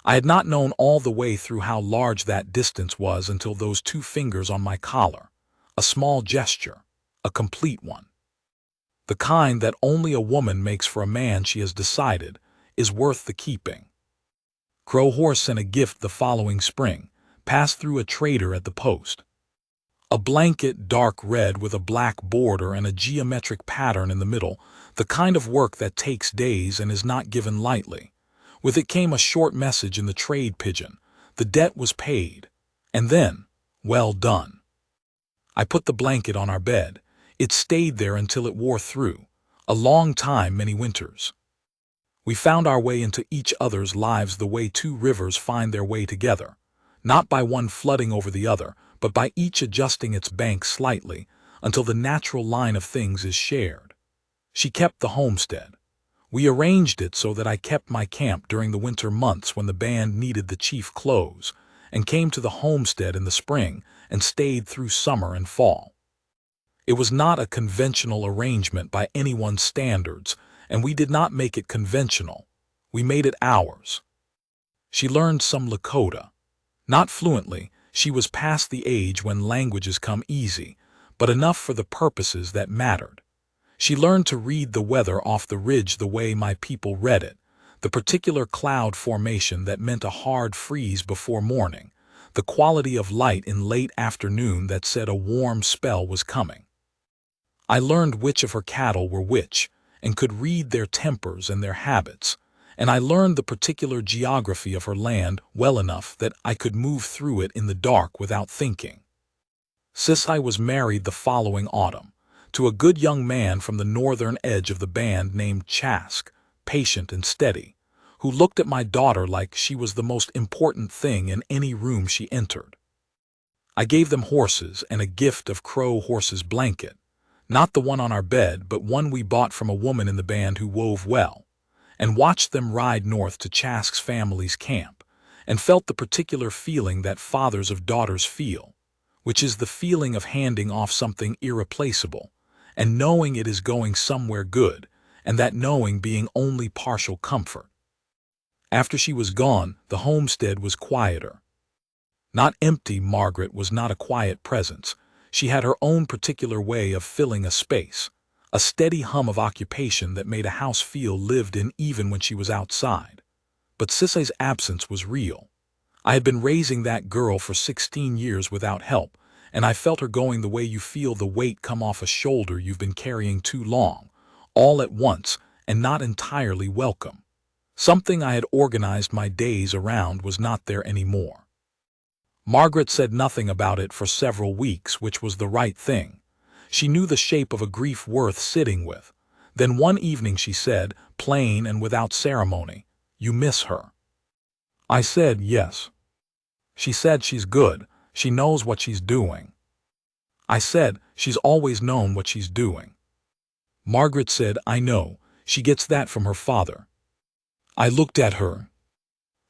I had not known all the way through how large that distance was until those 2 fingers on my collar. A small gesture, a complete one. The kind that only a woman makes for a man she has decided is worth the keeping. Crow Horse sent a gift the following spring, passed through a trader at the post. A blanket dark red with a black border and a geometric pattern in the middle, the kind of work that takes days and is not given lightly. With it came a short message in the trade pigeon. The debt was paid. And then, well done. I put the blanket on our bed. It stayed there until it wore through. A long time, many winters. We found our way into each other's lives the way 2 rivers find their way together, not by one flooding over the other, but by each adjusting its bank slightly until the natural line of things is shared. She kept the homestead. We arranged it so that I kept my camp during the winter months when the band needed the chief clothes, and came to the homestead in the spring and stayed through summer and fall. It was not a conventional arrangement by anyone's standards, and we did not make it conventional. We made it ours. She learned some Lakota. Not fluently, she was past the age when languages come easy, but enough for the purposes that mattered. She learned to read the weather off the ridge the way my people read it, the particular cloud formation that meant a hard freeze before morning, the quality of light in late afternoon that said a warm spell was coming. I learned which of her cattle were which, and could read their tempers and their habits, and I learned the particular geography of her land well enough that I could move through it in the dark without thinking. I was married the following autumn, to a good young man from the northern edge of the band named Chask, patient and steady, who looked at my daughter like she was the most important thing in any room she entered. I gave them horses and a gift of Crow Horse's blanket, not the one on our bed, but one we bought from a woman in the band who wove well, and watched them ride north to Chask's family's camp, and felt the particular feeling that fathers of daughters feel, which is the feeling of handing off something irreplaceable, and knowing it is going somewhere good, and that knowing being only partial comfort. After she was gone, the homestead was quieter. Not empty. Margaret was not a quiet presence. She had her own particular way of filling a space, a steady hum of occupation that made a house feel lived in even when she was outside. But Sisay's absence was real. I had been raising that girl for 16 years without help, and I felt her going the way you feel the weight come off a shoulder you've been carrying too long, all at once and not entirely welcome. Something I had organized my days around was not there anymore. Margaret said nothing about it for several weeks, which was the right thing. She knew the shape of a grief worth sitting with. Then one evening she said, plain and without ceremony, "You miss her." I said, "Yes." She said, "She's good. She knows what she's doing." I said, "She's always known what she's doing." Margaret said, "I know. She gets that from her father." I looked at her.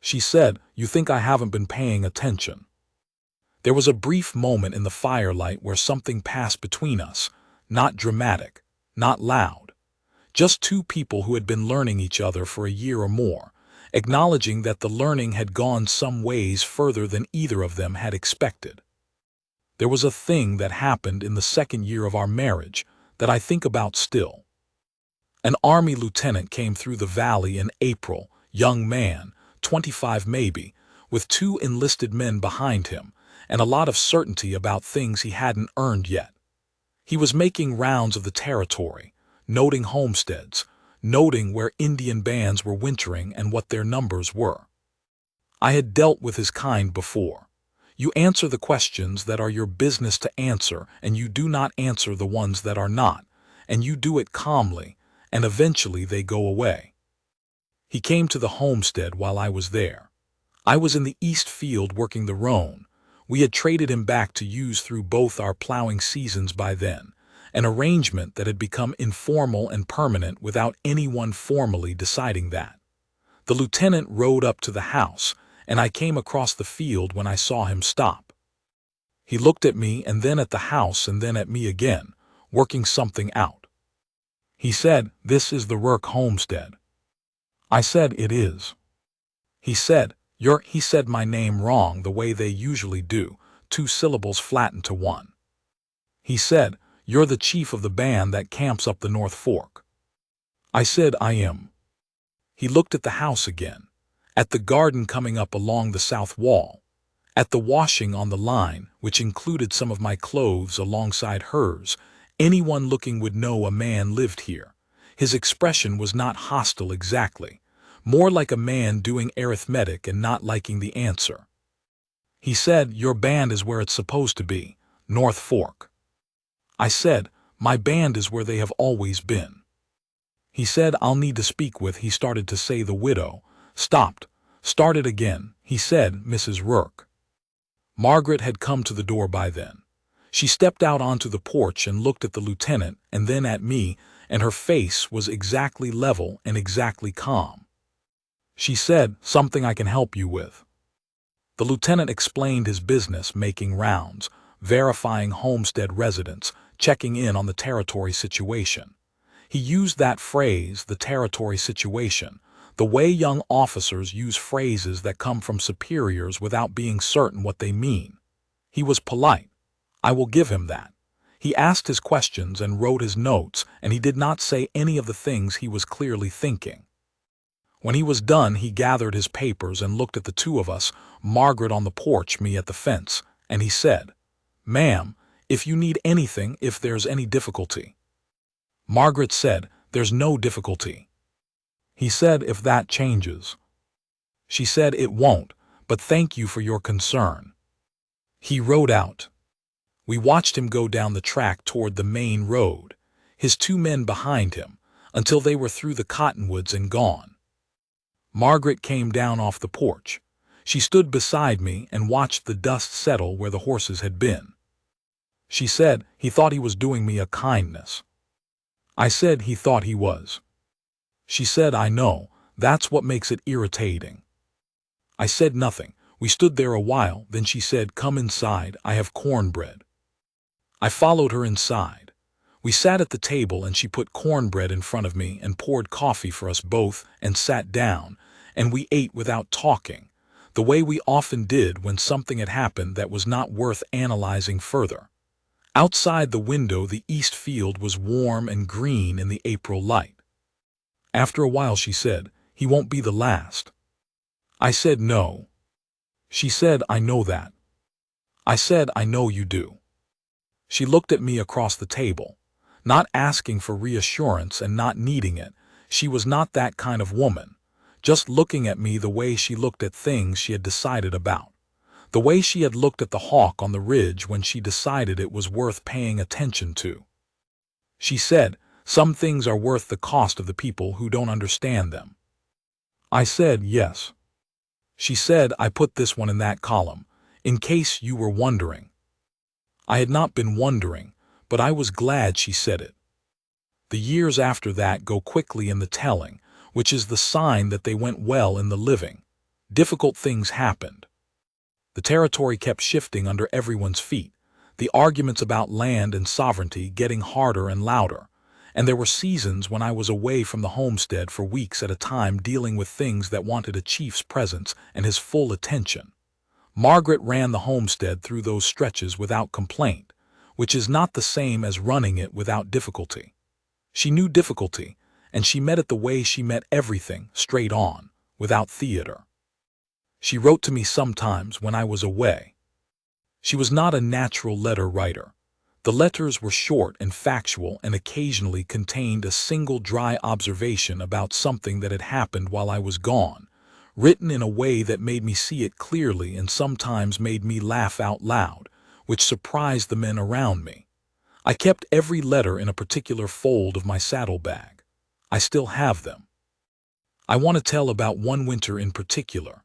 She said, "You think I haven't been paying attention?" There was a brief moment in the firelight where something passed between us, not dramatic, not loud. Just two people who had been learning each other for a year or more, acknowledging that the learning had gone some ways further than either of them had expected. There was a thing that happened in the second year of our marriage that I think about still. An Army lieutenant came through the valley in April, young man, 25 maybe, with two enlisted men behind him, and a lot of certainty about things he hadn't earned yet. He was making rounds of the territory, noting homesteads, noting where Indian bands were wintering and what their numbers were. I had dealt with his kind before. You answer the questions that are your business to answer, and you do not answer the ones that are not, and you do it calmly, and eventually they go away. He came to the homestead while I was there. I was in the east field working the roan. We had traded him back to use through both our plowing seasons by then, an arrangement that had become informal and permanent without anyone formally deciding that. The lieutenant rode up to the house, and I came across the field when I saw him stop. He looked at me and then at the house and then at me again, working something out. He said, "This is the Rourke homestead." I said, "It is." He said, He said my name wrong the way they usually do, 2 syllables flattened to one. He said, "You're the chief of the band that camps up the North Fork." I said, "I am." He looked at the house again, at the garden coming up along the south wall, at the washing on the line, which included some of my clothes alongside hers. Anyone looking would know a man lived here. His expression was not hostile exactly, more like a man doing arithmetic and not liking the answer. He said, "Your band is where it's supposed to be, North Fork." I said, "My band is where they have always been." He said, "I'll need to speak with," he started to say the widow, stopped, started again. He said, "Mrs. Rourke." Margaret had come to the door by then. She stepped out onto the porch and looked at the lieutenant and then at me, and her face was exactly level and exactly calm. She said, "Something I can help you with." The lieutenant explained his business, making rounds, verifying homestead residents, checking in on the territory situation. He used that phrase, the territory situation, the way young officers use phrases that come from superiors without being certain what they mean. He was polite. I will give him that. He asked his questions and wrote his notes, and he did not say any of the things he was clearly thinking. When he was done, he gathered his papers and looked at the two of us, Margaret on the porch, me at the fence, and he said, "Ma'am, if you need anything, if there's any difficulty." Margaret said, "There's no difficulty." He said, "If that changes." She said, "It won't, but thank you for your concern." He rode out. We watched him go down the track toward the main road, his 2 men behind him, until they were through the cottonwoods and gone. Margaret came down off the porch. She stood beside me and watched the dust settle where the horses had been. She said, "He thought he was doing me a kindness." I said, "He thought he was." She said, "I know, that's what makes it irritating." I said nothing. We stood there a while, then she said, "Come inside, I have cornbread." I followed her inside. We sat at the table and she put cornbread in front of me and poured coffee for us both and sat down, and we ate without talking, the way we often did when something had happened that was not worth analyzing further. Outside the window the east field was warm and green in the April light. After a while she said, "He won't be the last." I said no. She said, "I know that." I said, "I know you do." She looked at me across the table, not asking for reassurance and not needing it. She was not that kind of woman, just looking at me the way she looked at things she had decided about, the way she had looked at the hawk on the ridge when she decided it was worth paying attention to. She said, "Some things are worth the cost of the people who don't understand them." I said, "Yes." She said, "I put this one in that column, in case you were wondering." I had not been wondering, but I was glad she said it. The years after that go quickly in the telling, which is the sign that they went well in the living. Difficult things happened. The territory kept shifting under everyone's feet, the arguments about land and sovereignty getting harder and louder, and there were seasons when I was away from the homestead for weeks at a time dealing with things that wanted a chief's presence and his full attention. Margaret ran the homestead through those stretches without complaint, which is not the same as running it without difficulty. She knew difficulty, and she met it the way she met everything, straight on, without theater. She wrote to me sometimes when I was away. She was not a natural letter writer. The letters were short and factual and occasionally contained a single dry observation about something that had happened while I was gone, written in a way that made me see it clearly and sometimes made me laugh out loud, which surprised the men around me. I kept every letter in a particular fold of my saddlebag. I still have them. I want to tell about one winter in particular.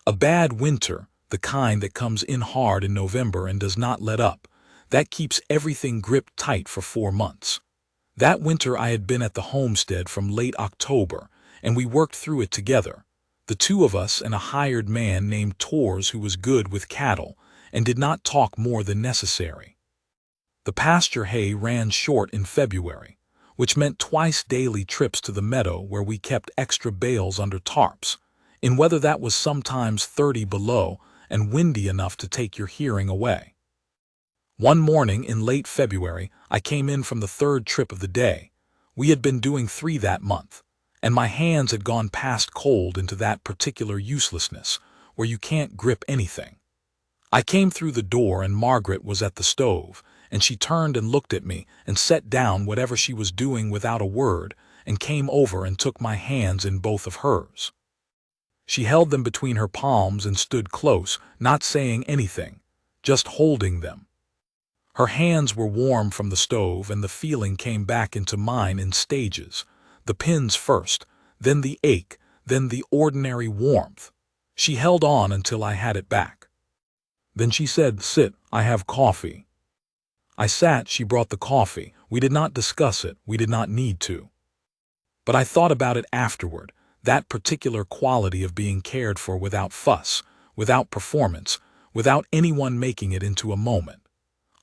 A bad winter, the kind that comes in hard in November and does not let up, that keeps everything gripped tight for 4 months. That winter I had been at the homestead from late October, and we worked through it together. The two of us and a hired man named Toge who was good with cattle and did not talk more than necessary. The pasture hay ran short in February, which meant twice daily trips to the meadow where we kept extra bales under tarps, in weather that was sometimes 30 below and windy enough to take your hearing away. One morning in late February, I came in from the 3rd trip of the day. We had been doing 3 that month, and my hands had gone past cold into that particular uselessness where you can't grip anything. I came through the door and Margaret was at the stove, and she turned and looked at me and set down whatever she was doing without a word and came over and took my hands in both of hers. She held them between her palms and stood close, not saying anything, just holding them. Her hands were warm from the stove and the feeling came back into mine in stages. The pins first, then the ache, then the ordinary warmth. She held on until I had it back. Then she said, "Sit, I have coffee." I sat, she brought the coffee. We did not discuss it, we did not need to. But I thought about it afterward, that particular quality of being cared for without fuss, without performance, without anyone making it into a moment.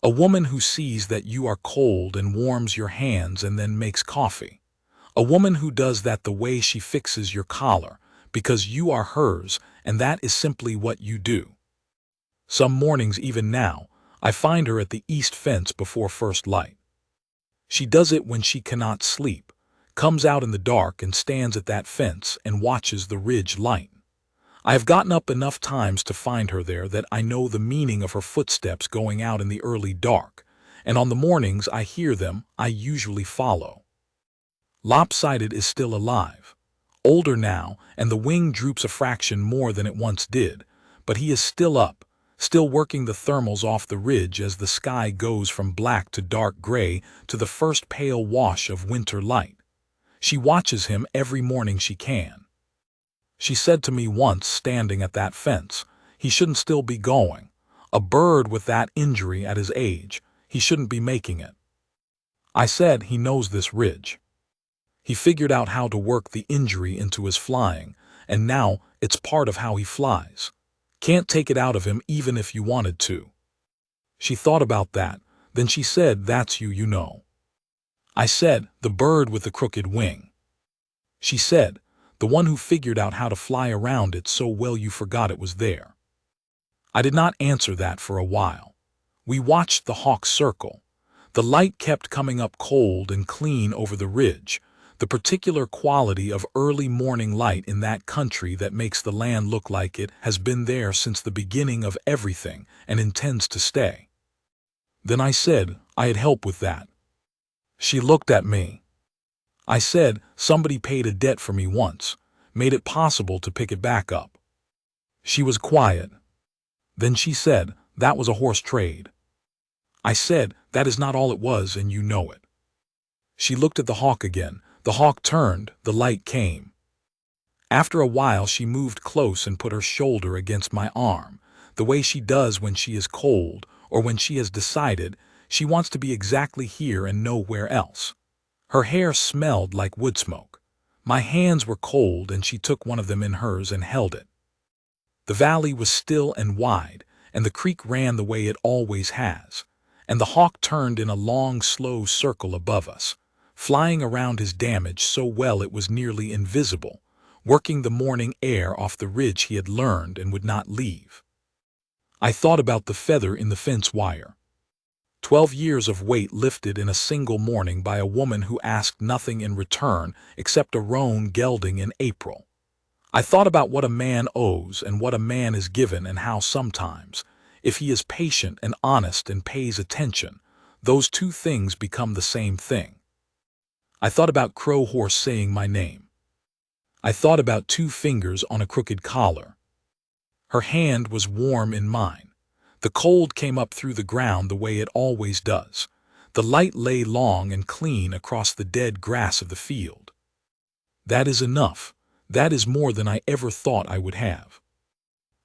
A woman who sees that you are cold and warms your hands and then makes coffee. A woman who does that the way she fixes your collar, because you are hers and that is simply what you do. Some mornings, even now, I find her at the east fence before first light. She does it when she cannot sleep, comes out in the dark and stands at that fence and watches the ridge light. I have gotten up enough times to find her there that I know the meaning of her footsteps going out in the early dark, and on the mornings I hear them, I usually follow. Lopsided is still alive, older now, and the wing droops a fraction more than it once did, but he is still up, still working the thermals off the ridge as the sky goes from black to dark gray to the first pale wash of winter light. She watches him every morning she can. She said to me once, standing at that fence, he shouldn't still be going. A bird with that injury at his age, he shouldn't be making it. I said, he knows this ridge. He figured out how to work the injury into his flying, and now it's part of how he flies. Can't take it out of him even if you wanted to. She thought about that, then she said, that's you, you know. I said, the bird with the crooked wing. She said, the one who figured out how to fly around it so well you forgot it was there. I did not answer that for a while. We watched the hawk circle. The light kept coming up cold and clean over the ridge, the particular quality of early morning light in that country that makes the land look like it has been there since the beginning of everything and intends to stay. Then I said, I had help with that. She looked at me. I said, somebody paid a debt for me once, made it possible to pick it back up. She was quiet. Then she said, that was a horse trade. I said, that is not all it was, and you know it. She looked at the hawk again. The hawk turned, the light came. After a while she moved close and put her shoulder against my arm, the way she does when she is cold or when she has decided she wants to be exactly here and nowhere else. Her hair smelled like wood smoke. My hands were cold and she took one of them in hers and held it. The valley was still and wide, and the creek ran the way it always has, and the hawk turned in a long, slow circle above us, flying around his damage so well it was nearly invisible, working the morning air off the ridge he had learned and would not leave. I thought about the feather in the fence wire. 12 years of weight lifted in a single morning by a woman who asked nothing in return except a roan gelding in April. I thought about what a man owes and what a man is given, and how sometimes, if he is patient and honest and pays attention, those two things become the same thing. I thought about Crow Horse saying my name. I thought about 2 fingers on a crooked collar. Her hand was warm in mine. The cold came up through the ground the way it always does. The light lay long and clean across the dead grass of the field. That is enough. That is more than I ever thought I would have.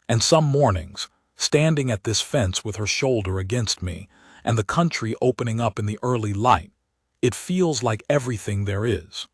And some mornings, standing at this fence with her shoulder against me, and the country opening up in the early light, it feels like everything there is.